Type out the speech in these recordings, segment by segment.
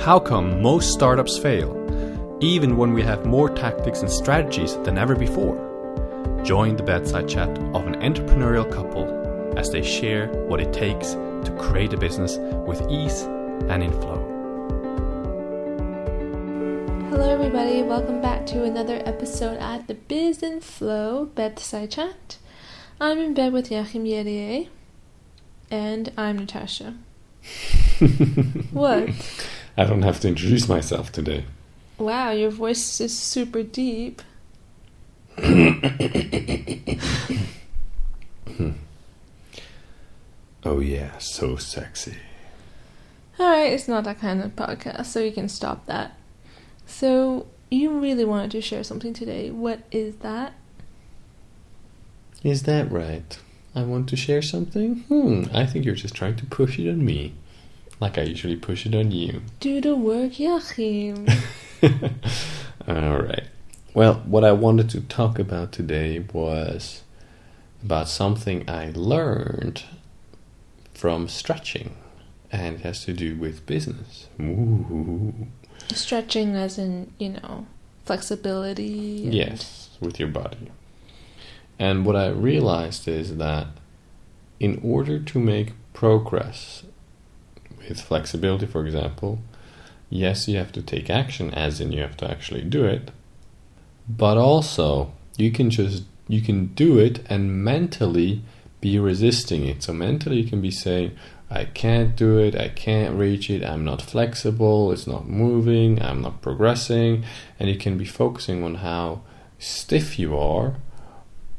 how come most startups fail, even when we have more tactics and strategies than ever before. Join the bedside chat of an entrepreneurial couple as they share what it takes to create a business with ease and in flow. Hello everybody, welcome back to another episode at the Biz and Flow Bedside Chat. I'm in bed with Jachym and I'm Natasha. What? I don't have to introduce myself today. Wow, your voice is super deep. Oh yeah, so sexy. Alright, it's not that kind of podcast, so you can stop that. So, you really wanted to share something today. What is that? Is that right? I want to share something? I think you're just trying to push it on me. Like I usually push it on you. Do the work, Jachym. Alright. Well, what I wanted to talk about today was about something I learned from stretching. And it has to do with business. Ooh. Stretching as in, flexibility. Yes, with your body. And what I realized is that in order to make progress with flexibility, for example, yes, you have to take action, as in you have to actually do it. But also, you can do it and mentally be resisting it. So mentally you can be saying, I can't do it, I can't reach it, I'm not flexible, it's not moving, I'm not progressing. And you can be focusing on how stiff you are.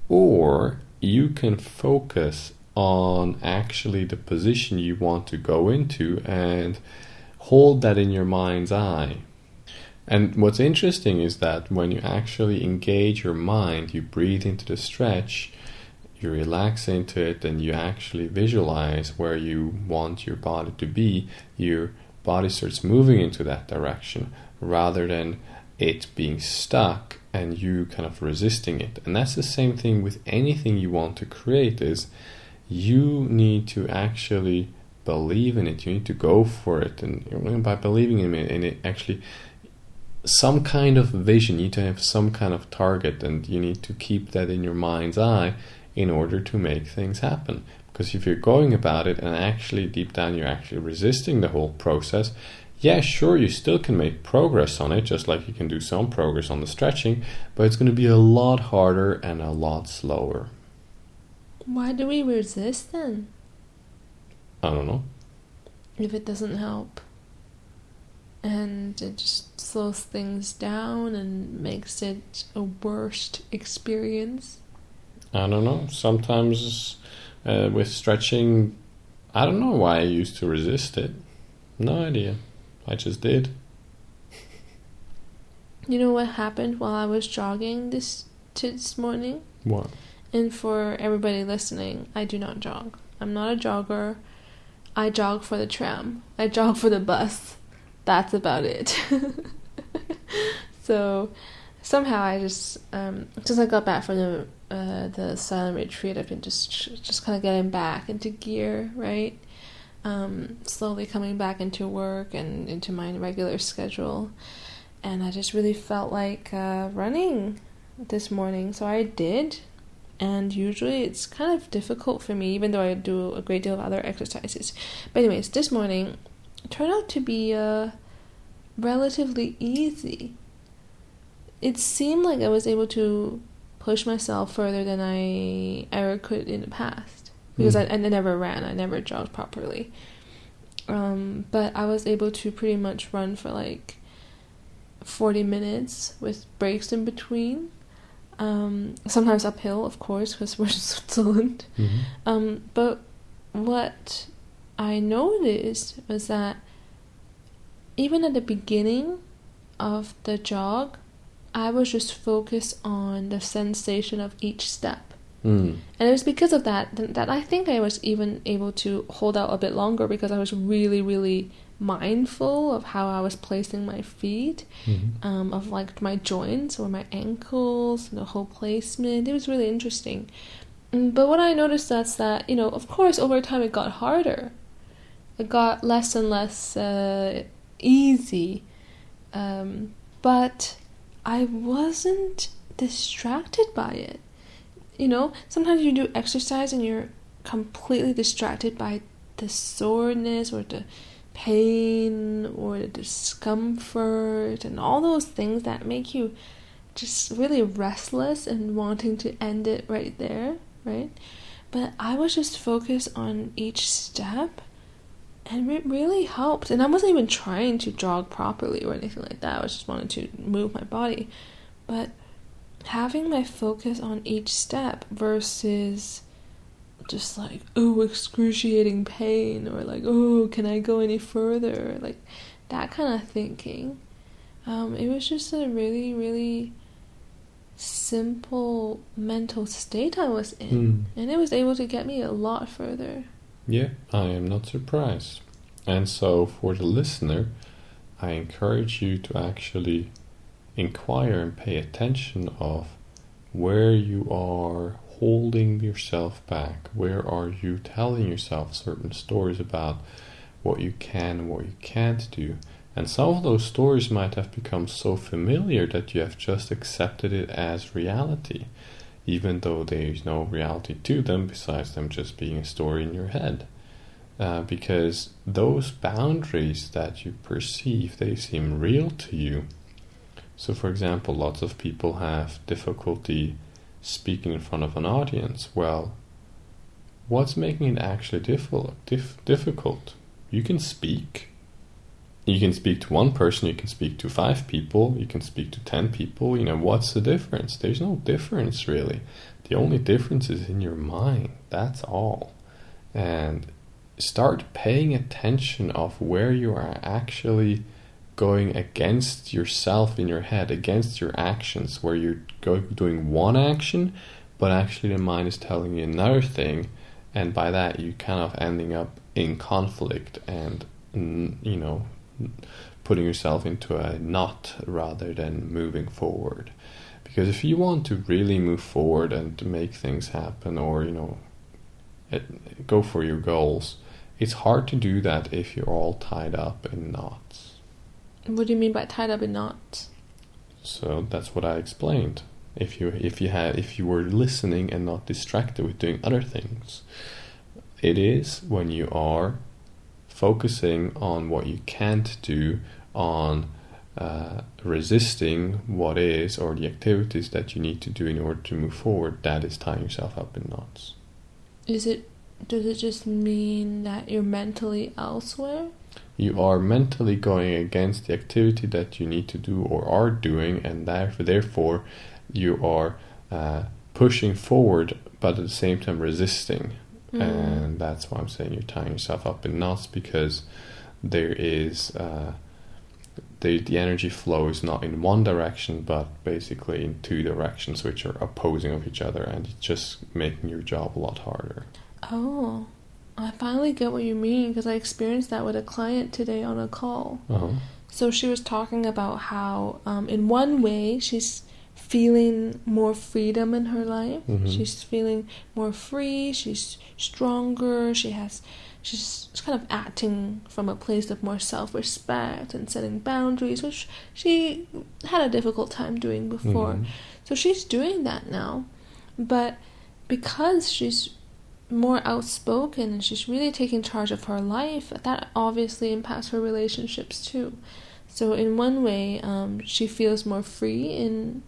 Or you can focus on actually the position you want to go into and hold that in your mind's eye. And what's interesting is that when you actually engage your mind, you breathe into the stretch, you relax into it, and you actually visualize where you want your body to be, your body starts moving into that direction rather than it being stuck and you kind of resisting it. And that's the same thing with anything you want to create, is you need to actually believe in it. You need to go for it. And by believing in it actually, some kind of vision, you need to have some kind of target, and you need to keep that in your mind's eye in order to make things happen. Because if you're going about it and actually deep down you're actually resisting the whole process, yeah, sure, you still can make progress on it, just like you can do some progress on the stretching, but it's going to be a lot harder and a lot slower. Why do we resist then? I don't know. If it doesn't help. And it just slows things down and makes it a worst experience. I don't know. Sometimes with stretching, I don't know why I used to resist it. No idea. I just did. You know what happened while I was jogging this morning? What? And for everybody listening, I do not jog. I'm not a jogger. I jog for the tram. I jog for the bus. That's about it. So somehow I just since I got back from the silent retreat, I've been just kind of getting back into gear, right? Slowly coming back into work and into my regular schedule, and I just really felt like running this morning, so I did. And usually it's kind of difficult for me, even though I do a great deal of other exercises. But anyways, this morning it turned out to be relatively easy. It seemed like I was able to push myself further than I ever could in the past. Because I never ran, I never jogged properly. But I was able to pretty much run for like 40 minutes with breaks in between. Sometimes uphill, of course, because we're in Switzerland. Mm-hmm. But what I noticed was that even at the beginning of the jog, I was just focused on the sensation of each step. And it was because of that I think I was even able to hold out a bit longer, because I was really, really mindful of how I was placing my feet, of like my joints or my ankles, the whole placement. It was really interesting. But what I noticed that's that, of course, over time it got harder. It got less and less easy. But I wasn't distracted by it. You know, sometimes you do exercise and you're completely distracted by the soreness or the pain or the discomfort and all those things that make you just really restless and wanting to end it right there, right? But I was just focused on each step, and it really helped. And I wasn't even trying to jog properly or anything like that. I was just wanting to move my body. But having my focus on each step versus just like, oh, excruciating pain, or like, oh, can I go any further? Like that kind of thinking. It was just a really, really simple mental state I was in. And it was able to get me a lot further. Yeah, I am not surprised. And so for the listener, I encourage you to actually inquire and pay attention of where you are holding yourself back. Where are you telling yourself certain stories about what you can and what you can't do? And some of those stories might have become so familiar that you have just accepted it as reality, even though there is no reality to them besides them just being a story in your head. Because those boundaries that you perceive, they seem real to you. So for example, lots of people have difficulty speaking in front of an audience. Well, what's making it actually difficult? You can speak. You can speak to one person, you can speak to 5 people, you can speak to 10 people. You know, what's the difference? There's no difference really. The only difference is in your mind. That's all. And start paying attention of where you are actually going against yourself in your head, against your actions, where you're doing one action, but actually the mind is telling you another thing, and by that you kind of ending up in conflict and, you know, putting yourself into a knot rather than moving forward. Because if you want to really move forward and to make things happen, or, you know, go for your goals, it's hard to do that if you're all tied up in knots. What do you mean by tied up in knots? So that's what I explained. If you were listening and not distracted with doing other things, it is when you are focusing on what you can't do, on resisting what is, or the activities that you need to do in order to move forward, that is tying yourself up in knots. Does it just mean that you're mentally elsewhere? You are mentally going against the activity that you need to do or are doing, and therefore you are pushing forward, but at the same time resisting. And that's why I'm saying you're tying yourself up in knots, because there is the energy flow is not in one direction, but basically in 2 directions, which are opposing of each other, and it's just making your job a lot harder. Oh, I finally get what you mean, because I experienced that with a client today on a call. So she was talking about how in one way she's feeling more freedom in her life. She's feeling more free, she's stronger, she's kind of acting from a place of more self-respect and setting boundaries, which she had a difficult time doing before. So she's doing that now, but because she's more outspoken and she's really taking charge of her life, that obviously impacts her relationships too. So in one way, she feels more free in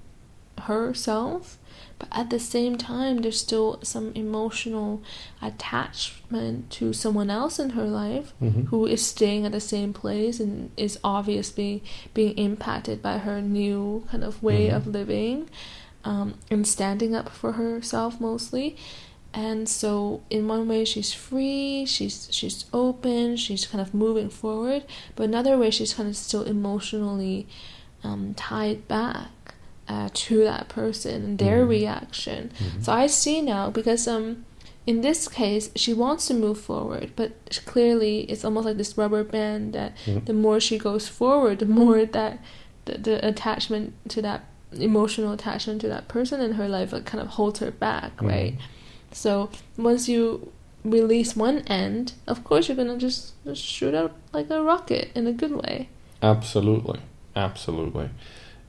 herself, but at the same time there's still some emotional attachment to someone else in her life who is staying at the same place and is obviously being impacted by her new kind of way of living, and standing up for herself mostly. And so in one way she's free, she's open, she's kind of moving forward, but another way she's kind of still emotionally tied back to that person and their reaction. So I see now, because in this case she wants to move forward, but clearly it's almost like this rubber band that the more she goes forward, the more that the attachment to that, emotional attachment to that person in her life, like, kind of holds her back, right? So once you release one end, of course you're gonna just shoot out like a rocket in a good way. Absolutely. Absolutely.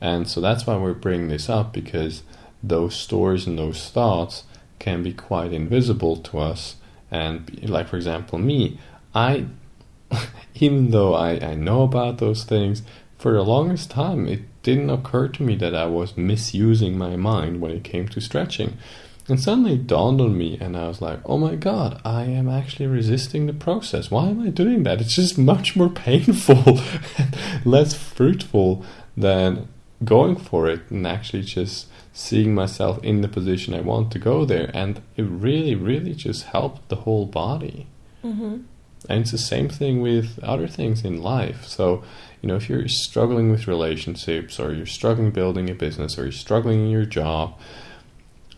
And so that's why we're bringing this up, because those stories and those thoughts can be quite invisible to us. And like, for example, me, I, even though I know about those things, for the longest time, it didn't occur to me that I was misusing my mind when it came to stretching. And suddenly it dawned on me, and I was like, oh my God, I am actually resisting the process. Why am I doing that? It's just much more painful and less fruitful than going for it and actually just seeing myself in the position I want to go there. And it really, really just helped the whole body. Mm-hmm. And it's the same thing with other things in life. So, if you're struggling with relationships, or you're struggling building a business, or you're struggling in your job,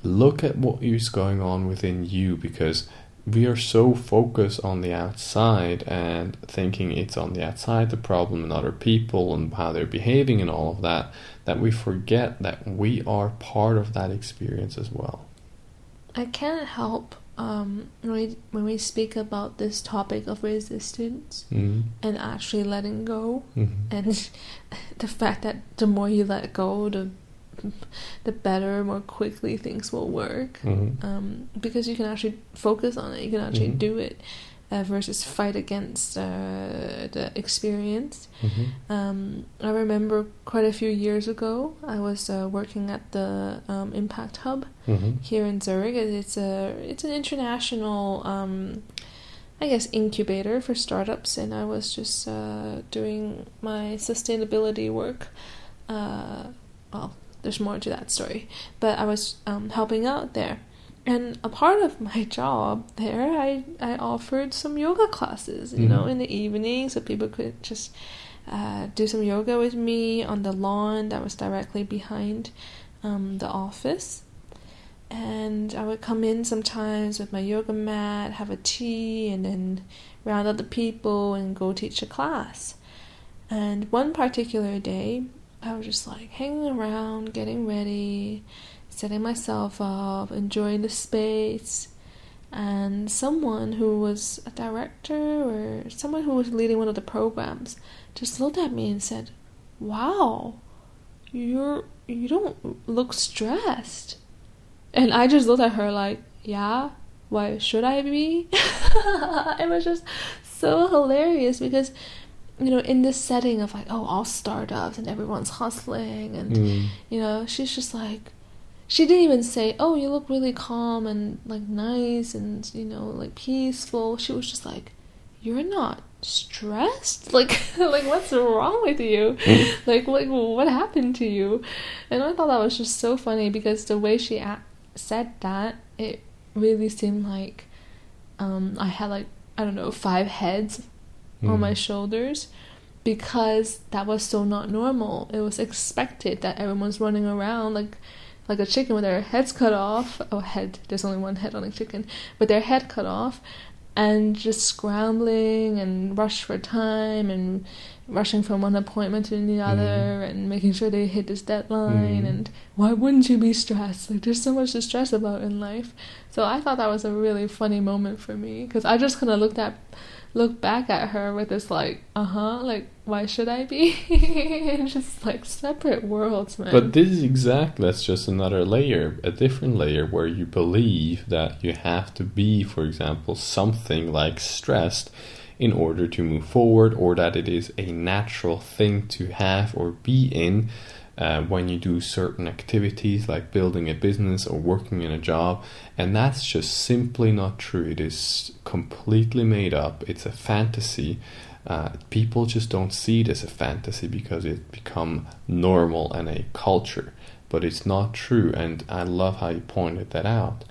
look at what is going on within you, because we are so focused on the outside and thinking it's on the outside the problem and other people and how they're behaving and all of that, that we forget that we are part of that experience as well. I can't help when we speak about this topic of resistance and actually letting go, and the fact that the more you let go, the better, more quickly things will work, because you can actually focus on it, you can actually do it, versus fight against the experience. I remember quite a few years ago, I was working at the Impact Hub here in Zurich. It's an international, I guess, incubator for startups, and I was just doing my sustainability work. Well, there's more to that story, but I was helping out there. And a part of my job there, I offered some yoga classes, in the evening, so people could just do some yoga with me on the lawn that was directly behind the office. And I would come in sometimes with my yoga mat, have a tea, and then round up the people and go teach a class. And one particular day, I was just like hanging around, getting ready, setting myself up, enjoying the space, and someone who was a director or someone who was leading one of the programs just looked at me and said, "Wow, you don't look stressed." And I just looked at her like, "Yeah, why should I be?" It was just so hilarious because, in this setting of like, all startups and everyone's hustling, and she's just like, she didn't even say, "Oh, you look really calm and like nice and like peaceful." She was just like, "You're not stressed? Like what's wrong with you? like what happened to you?" And I thought that was just so funny because the way she said that, it really seemed like I had like, I don't know, 5 heads on my shoulders, because that was so not normal. It was expected that everyone's running around like a chicken with their heads cut off. There's only one head on a chicken, with their head cut off, and just scrambling and rush for time and rushing from one appointment to the other and making sure they hit this deadline. And why wouldn't you be stressed? Like, there's so much to stress about in life. So I thought that was a really funny moment for me, because I just kind of looked back at her with this like, like, why should I be? Just like separate worlds, man. But this is that's just another layer, a different layer, where you believe that you have to be, for example, something like stressed in order to move forward, or that it is a natural thing to have or be in when you do certain activities like building a business or working in a job. And that's just simply not true. It is completely made up. It's a fantasy. People just don't see it as a fantasy because it's become normal and a culture, but it's not true. And I love how you pointed that out.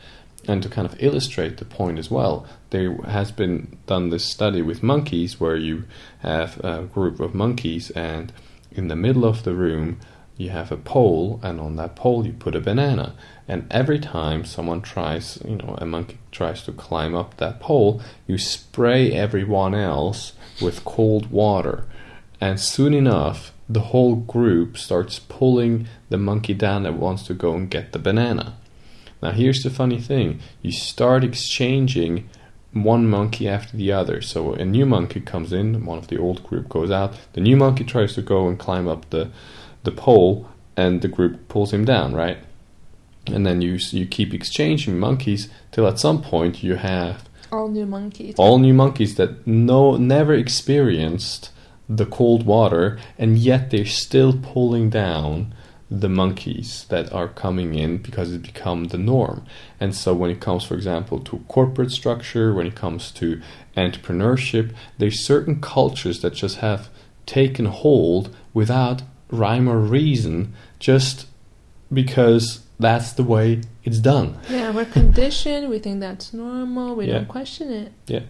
And to kind of illustrate the point as well, there has been done this study with monkeys where you have a group of monkeys, and in the middle of the room you have a pole, and on that pole you put a banana. And every time someone tries, a monkey tries to climb up that pole, you spray everyone else with cold water. And soon enough, the whole group starts pulling the monkey down that wants to go and get the banana. Now here's the funny thing. You start exchanging one monkey after the other. So a new monkey comes in, one of the old group goes out, the new monkey tries to go and climb up the pole, and the group pulls him down, right? And then you keep exchanging monkeys till at some point you have all new monkeys that never experienced the cold water, and yet they're still pulling down the monkeys that are coming in because it's become the norm. And so when it comes, for example, to corporate structure, when it comes to entrepreneurship, there's certain cultures that just have taken hold without rhyme or reason, just because that's the way it's done. Yeah, we're conditioned, we think that's normal, we Yeah. don't question it. Yeah.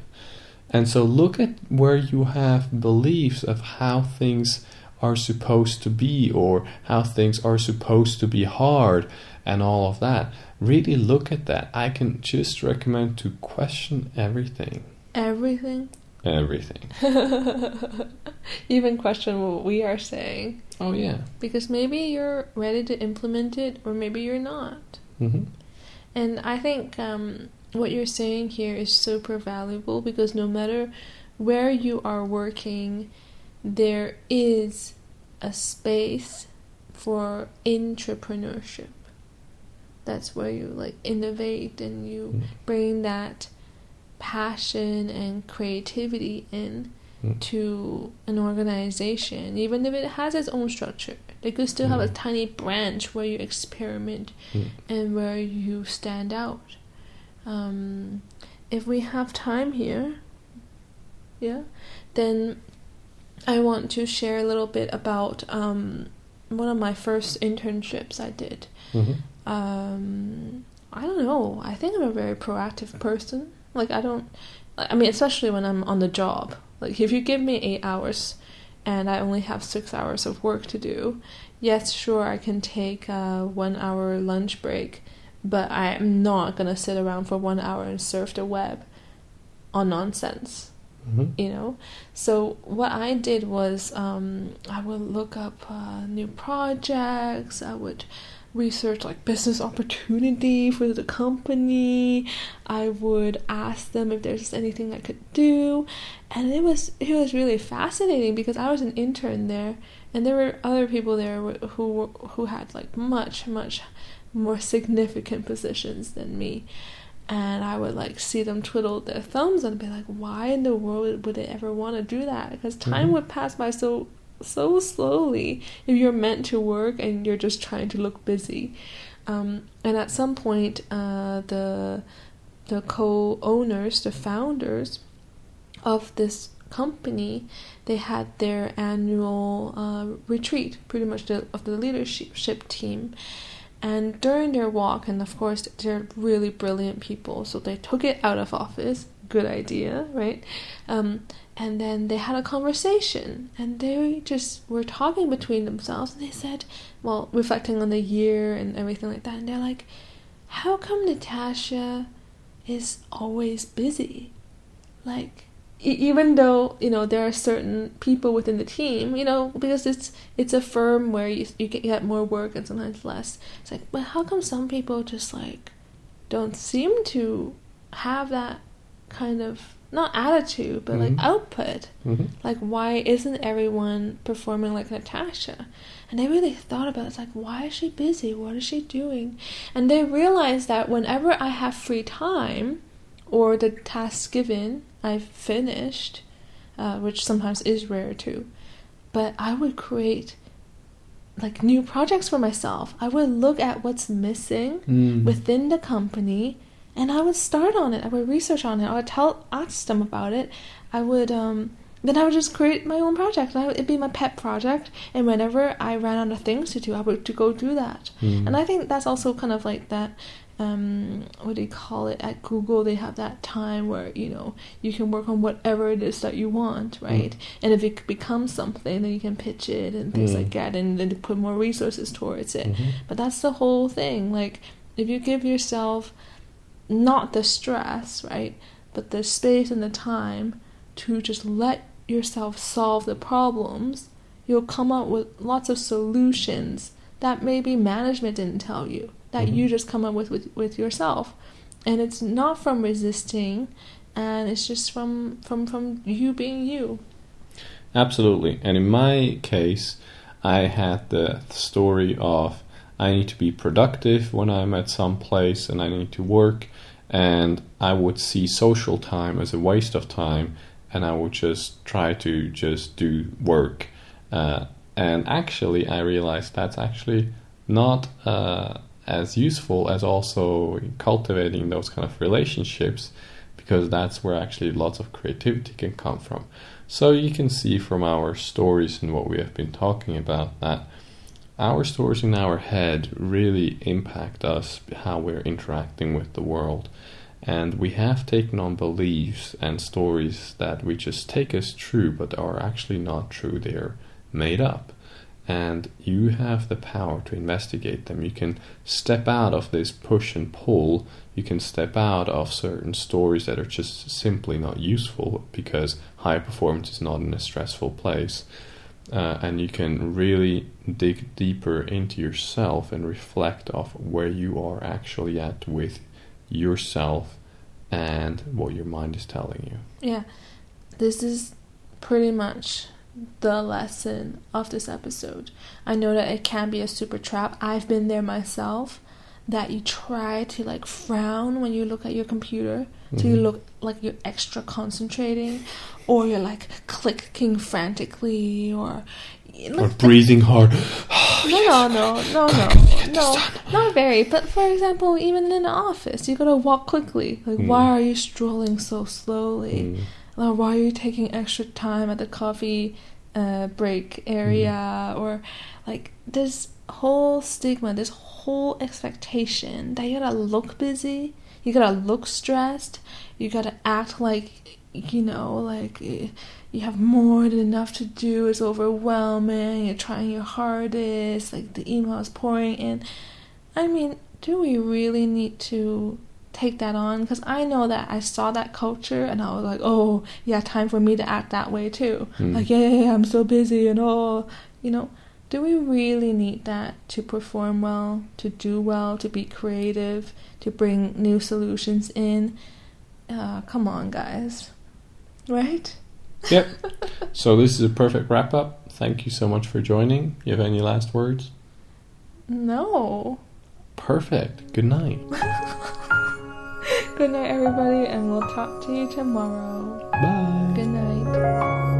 And so look at where you have beliefs of how things are supposed to be, or how things are supposed to be hard, and all of that. Really look at that. I can just recommend to question everything. Everything? Everything. Even question what we are saying. Oh, yeah. Because maybe you're ready to implement it, or maybe you're not. Mm-hmm. And I think what you're saying here is super valuable, because no matter where you are working, there is a space for entrepreneurship. That's where you like innovate and you bring that passion and creativity in to an organization, even if it has its own structure. They could still have a tiny branch where you experiment and where you stand out. If we have time here, then I want to share a little bit about one of my first internships I did. I don't know. I think I'm a very proactive person. Especially when I'm on the job. Like, if you give me 8 hours and I only have 6 hours of work to do, yes, sure, I can take a 1 hour lunch break, but I'm not going to sit around for 1 hour and surf the web on nonsense. You know, so what I did was I would look up new projects. I would research like business opportunity for the company. I would ask them if there's anything I could do, and it was really fascinating because I was an intern there, and there were other people there who had like much more significant positions than me. And I would like see them twiddle their thumbs and be like, why in the world would they ever want to do that? Because time would pass by so slowly if you're meant to work and you're just trying to look busy. And at some point, the co-owners, the founders of this company, they had their annual retreat, pretty much of the leadership team. And during their walk, and of course they're really brilliant people, so they took it out of office. Good idea, right? And then they had a conversation, and they just were talking between themselves, and they said, well, reflecting on the year and everything like that, and they're like, how come Natasha is always busy? Like, even though, you know, there are certain people within the team, you know, because it's a firm where you get more work and sometimes less. It's like, but how come some people just like don't seem to have that kind of, not attitude, but like output? Like, why isn't everyone performing like Natasha? And they really thought about it. It's like, why is she busy? What is she doing? And they realized that whenever I have free time, or the task given I've finished, which sometimes is rare too, but I would create like new projects for myself. I would look at what's missing within the company, and I would start on it. I would research on it. I would ask them about it. I would then I would just create my own project. It'd be my pet project, and whenever I ran out of things to do, I would to go do that. And I think that's also kind of like that. What do you call it? At Google, they have that time where, you know, you can work on whatever it is that you want, right? And if it becomes something, then you can pitch it and things like that, and then put more resources towards it. But that's the whole thing. Like, if you give yourself not the stress, right, but the space and the time to just let yourself solve the problems, you'll come up with lots of solutions that maybe management didn't tell you, that you just come up with yourself. And it's not from resisting, and it's just from you being you. Absolutely. And in my case, I had the story of I need to be productive when I'm at some place and I need to work, and I would see social time as a waste of time, and I would just try to just do work. And actually, I realized that's actually not as useful as also cultivating those kind of relationships, because that's where actually lots of creativity can come from. So you can see from our stories and what we have been talking about that our stories in our head really impact us, how we're interacting with the world. And we have taken on beliefs and stories that we just take as true, but are actually not true. They're made up. And you have the power to investigate them. You can step out of this push and pull. You can step out of certain stories that are just simply not useful because high performance is not in a stressful place. And you can really dig deeper into yourself and reflect off where you are actually at with yourself and what your mind is telling you. Yeah, this is pretty much the lesson of this episode. I know that it can be a super trap. I've been there myself, that you try to like frown when you look at your computer, so you look like you're extra concentrating, or you're like clicking frantically, or breathing hard. No, not very. But for example, even in the office, you gotta walk quickly. Like, why are you strolling so slowly? Like, why are you taking extra time at the coffee break area? Or like this whole stigma, this whole expectation that you gotta look busy, you gotta look stressed, you gotta act like, you know, like you have more than enough to do, it's overwhelming, you're trying your hardest, like the email is pouring in. I mean, do we really need to take that on? Because I know that I saw that culture and I was like, oh yeah, time for me to act that way too. Like, yeah, I'm so busy and all, you know. Do we really need that to perform well, to do well, to be creative, to bring new solutions in? Come on, guys. Right? Yep. So this is a perfect wrap up. Thank you so much for joining. You have any last words? No. Perfect. Good night. Good night, everybody, and we'll talk to you tomorrow. Bye. Good night.